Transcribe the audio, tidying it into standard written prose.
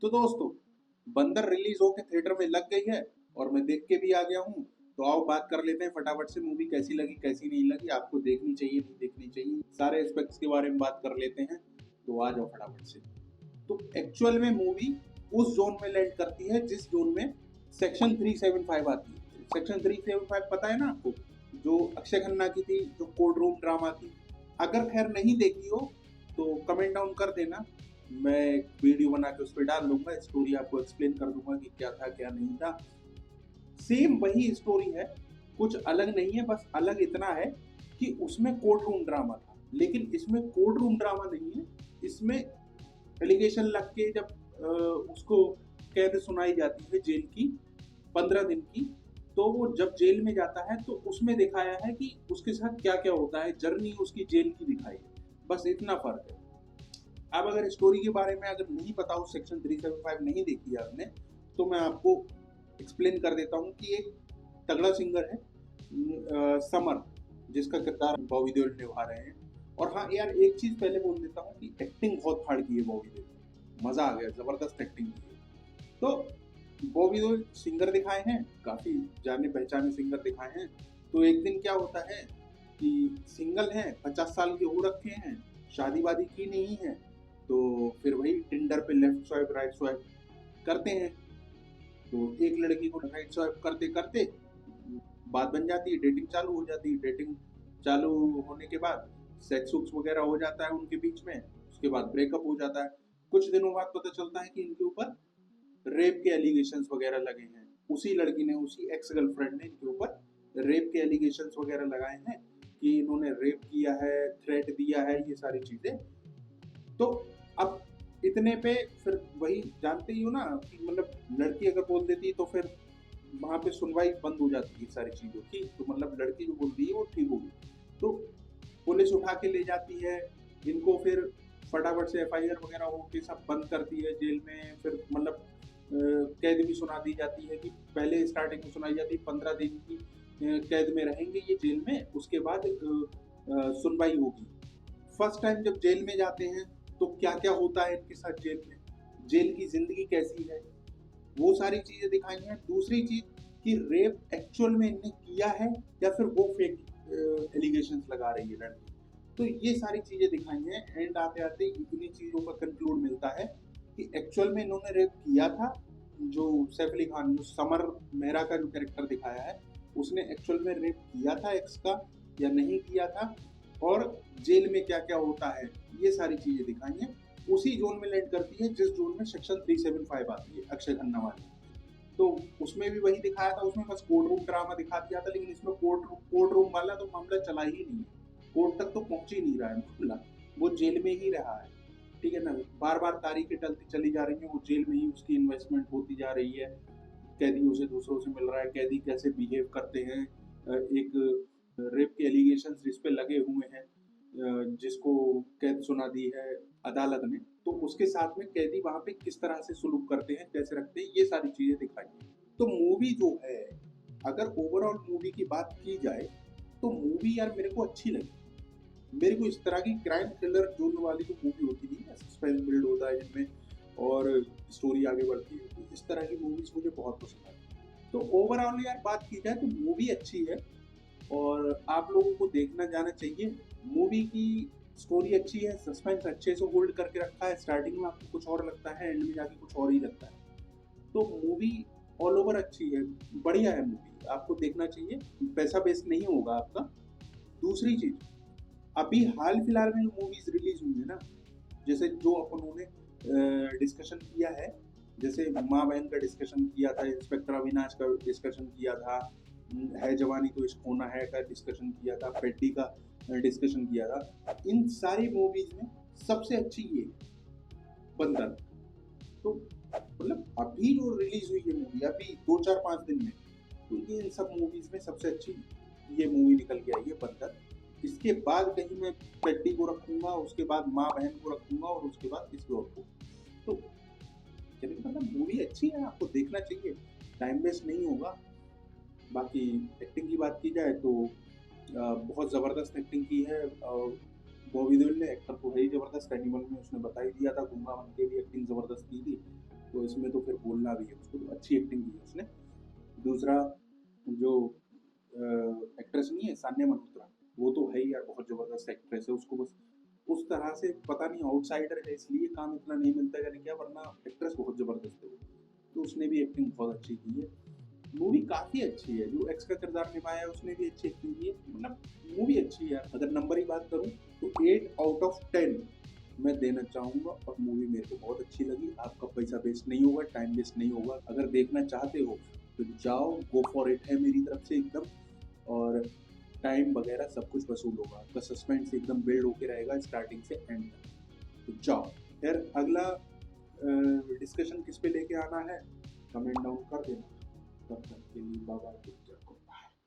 तो दोस्तों, बंदर रिलीज होके थिएटर में लग गई है और मैं देख के भी आ गया हूँ। तो आओ बात कर लेते हैं फटाफट से, मूवी कैसी लगी कैसी नहीं लगी, आपको देखनी चाहिए नहीं देखनी चाहिए, सारे एस्पेक्ट्स के बारे में बात कर लेते हैं। तो आ जाओ फटाफट से। तो एक्चुअल में मूवी उस जोन में लैंड करती है जिस जोन में सेक्शन 375 आती है। सेक्शन 375 पता है ना आपको, जो अक्षय खन्ना की थी, जो कोर्ट रूम ड्रामा थी। अगर खैर नहीं देखी हो तो कमेंट डाउन कर देना, मैं एक वीडियो बना के उस पर डाल दूंगा, स्टोरी आपको एक्सप्लेन कर दूंगा कि क्या था क्या नहीं था। सेम वही स्टोरी है, कुछ अलग नहीं है, बस अलग इतना है कि उसमें कोर्ट रूम ड्रामा था, लेकिन इसमें कोर्ट रूम ड्रामा नहीं है। इसमें एलिगेशन लग के जब उसको कैद सुनाई जाती है जेल की 15 दिन की, तो वो जब जेल में जाता है तो उसमें दिखाया है कि उसके साथ क्या क्या होता है, जर्नी उसकी जेल की दिखाई है, बस इतना फर्क है। अब अगर स्टोरी के बारे में अगर नहीं पता हो, सेक्शन 375 नहीं देखी है आपने, तो मैं आपको एक्सप्लेन कर देता हूँ कि एक तगड़ा सिंगर है समर, जिसका किरदार बॉबी देओल निभा रहे हैं। और हाँ यार, एक चीज पहले बोल देता हूँ कि एक्टिंग बहुत फाड़ की है बॉबी देओल ने, मजा आ गया, जबरदस्त एक्टिंग की है। तो बॉबी देओल सिंगर दिखाए हैं, काफी जाने पहचाने सिंगर दिखाए हैं। तो एक दिन क्या होता है कि सिंगल हैं, 50 साल के हो रखे हैं, शादी वादी की नहीं है, तो फिर वही टिंडर पे लेफ्ट स्वाइप राइट स्वाइप करते हैं। तो एक लड़की को राइट स्वाइप करते करते बात बन जाती है, डेटिंग चालू हो जाती है। डेटिंग चालू होने के बाद सेक्स उक्स वगैरह हो जाता है उनके बीच में, उसके बाद ब्रेकअप हो जाता है। कुछ दिनों बाद पता चलता है कि इनके ऊपर रेप के एलिगेशंस वगैरह लगे हैं। उसी लड़की ने, उसी एक्स गर्लफ्रेंड ने इनके ऊपर रेप के एलिगेशंस वगैरह लगाए हैं कि इन्होंने रेप किया है, थ्रेट दिया है, ये सारी चीजें। तो अब इतने पे फिर वही जानते ही हो ना कि मतलब लड़की अगर बोल देती तो फिर वहां पे सुनवाई बंद हो जाती है सारी चीजों की। तो मतलब लड़की जो बोल रही है वो ठीक होगी। तो पुलिस उठा के ले जाती है इनको, फिर फटाफट से एफआईआर वगैरह होके सब बंद करती है जेल में। फिर मतलब कैद भी सुना दी जाती है कि पहले स्टार्टिंग में सुनाई जाती है 15 दिन की कैद में रहेंगे ये जेल में, उसके बाद सुनवाई होगी। फर्स्ट टाइम जब जेल में जाते हैं तो क्या क्या होता है इनके साथ जेल में, जेल की जिंदगी कैसी है, वो सारी चीजें दिखाई हैं। दूसरी चीज कि रेप एक्चुअल में इनने किया है या फिर वो फेक एलिगेशंस लगा रही है लड़की। तो ये सारी चीजें दिखाई हैं। एंड आते आते इन्हीं चीजों का कंक्लूड मिलता है कि एक्चुअल में इन्होंने रेप किया था। जो सैफ अली खान, जो समर मेहरा का जो कैरेक्टर दिखाया है, उसने एक्चुअल में रेप किया था एक्स का या नहीं किया था, और जेल में क्या क्या होता है, ये सारी चीजें दिखाई हैं। उसी जोन में लैंड करती है जिस जोन में सेक्शन 375 आती है अक्षय खन्ना वाली। तो उसमें भी वही दिखाया था, उसमें बस कोर्ट रूम ड्रामा दिखा दिया था, लेकिन इसमें कोर्ट रूम वाला तो मामला चला ही नहीं है, कोर्ट तक तो पहुंच ही नहीं रहा है मामला, वो जेल में ही रहा है। ठीक है ना, बार बार तारीखें टलती चली जा रही हैं, वो जेल में ही उसकी इन्वेस्टमेंट होती जा रही है। कैदियों से दूसरों से मिल रहा है, कैदी कैसे बिहेव करते हैं। एक रेप के एलिगेशन जिस पे लगे हुए हैं, जिसको कैद सुना दी है अदालत ने, तो उसके साथ में कैदी वहां पे किस तरह से सुलूक करते हैं, कैसे रखते हैं, ये सारी चीजें दिखाई हैं। तो मूवी जो है, अगर ओवरऑल मूवी की बात की जाए तो मूवी यार मेरे को अच्छी लगी। मेरे को इस तरह की क्राइम थ्रिलर जोन वाली जो मूवी होती थी ना, सस्पेंस बिल्ड होता है जिनमें और स्टोरी आगे बढ़ती है, तो इस तरह की मूवीज मुझे बहुत पसंद आती। तो ओवरऑल यार बात की जाए तो मूवी अच्छी है और आप लोगों को देखना जाना चाहिए। मूवी की स्टोरी अच्छी है, सस्पेंस अच्छे से होल्ड करके रखा है, स्टार्टिंग में आपको कुछ और लगता है, एंड में जाके कुछ और ही लगता है। तो मूवी ऑल ओवर अच्छी है, बढ़िया है मूवी, आपको देखना चाहिए। पैसा वेस्ट नहीं होगा आपका। दूसरी चीज, अभी हाल फिलहाल में जो मूवीज रिलीज हुई है ना, जैसे जो अपन ने डिस्कशन किया है, जैसे माँ बहन का डिस्कशन किया था, इंस्पेक्टर अविनाश का डिस्कशन किया था, है जवानी तो इश्क होना है का डिस्कशन किया था, पेड्डी का डिस्कशन किया था, इन सारी मूवीज में सबसे अच्छी ये बंधन। तो मतलब अभी जो रिलीज हुई है मूवी, अभी 2 4 5 दिन में, तो ये इन सब मूवीज में सबसे अच्छी ये मूवी निकल के आई है बंधन। इसके बाद कहीं मैं पेड्डी को रखूंगा, उसके बाद माँ बहन को रखूंगा, और उसके बाद किसी और को। तो चलिए, मतलब मूवी अच्छी है, आपको देखना चाहिए, टाइम वेस्ट नहीं होगा। बाकी एक्टिंग की बात की जाए तो बहुत ज़बरदस्त एक्टिंग की है। बॉबी देओल ने, एक्टर तो है ही जबरदस्त, एनिमल में उसने बता ही दिया था, गूंगा बन के भी एक्टिंग जबरदस्त की थी, तो इसमें तो फिर बोलना भी है उसको, तो अच्छी एक्टिंग की है उसने। दूसरा जो एक्ट्रेस नहीं है सान्या मल्होत्रा, वो तो है ही यार, बहुत जबरदस्त एक्ट्रेस है, उसको बस उस तरह से पता नहीं आउटसाइडर है इसलिए काम इतना नहीं मिलता है क्या, वरना एक्ट्रेस बहुत जबरदस्त है वो, तो उसने भी एक्टिंग बहुत अच्छी की है। मूवी काफी अच्छी है, जो एक्स का किरदार निभाया है उसने भी अच्छी एक्टिंग की है, मतलब मूवी अच्छी है। अगर नंबर की बात करूं तो 8 आउट ऑफ 10 मैं देना चाहूंगा, और मूवी मेरे को बहुत अच्छी लगी। आपका पैसा वेस्ट नहीं होगा, टाइम वेस्ट नहीं होगा, अगर देखना चाहते हो तो जाओ, गो फॉर इट है मेरी तरफ से एकदम। और टाइम वगैरह सब कुछ वसूल होगा, आपका सस्पेंस एकदम बिल्ड होके रहेगा स्टार्टिंग से एंड तक। तो जाओ। फिर अगला डिस्कशन किस पे लेके आना है, कमेंट डाउन कर देना। तब तक के लिए बाय बाय।